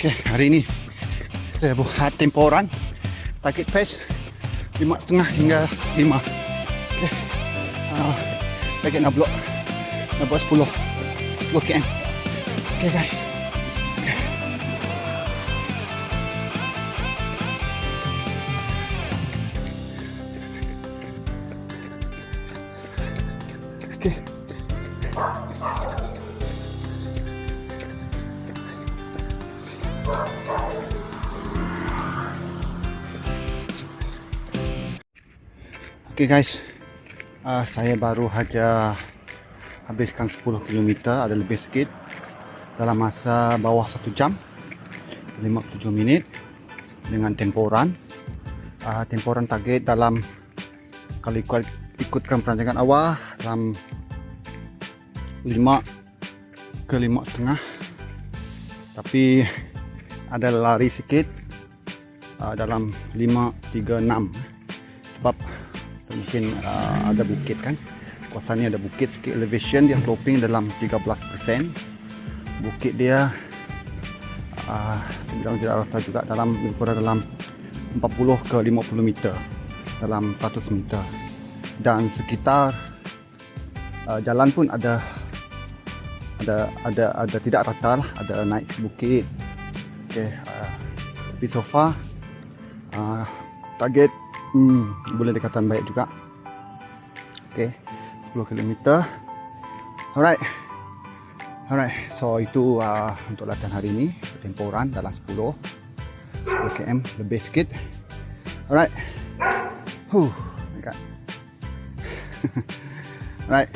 Okay, hari ini saya buat temporan target pace 5.5 hingga 5. Okay, target nak buat 10 km. Okay guys. Okay. Okay guys, saya baru saja habiskan 10 km, ada lebih sikit, dalam masa bawah 1 jam 57 minit dengan temporan. Temporan target dalam, kalau ikutkan perancangan awal, dalam 5 ke 5.5, tapi ada lari sikit dalam 5.36 sebab mungkin ada bukit kan, kawasan ni ada bukit sikit, elevation dia sloping dalam 13%, bukit dia sedang tidak rata juga, dalam lebih kurang dalam 40 ke 50 meter dalam 100 meter, dan sekitar jalan pun ada tidak rata lah, ada naik bukit. Okay, tapi so far target boleh dikatakan baik juga. Okay, 10 km. Alright, so itu untuk latihan hari ini, temporan dalam 10 km lebih sikit. Alright, my God. Alright.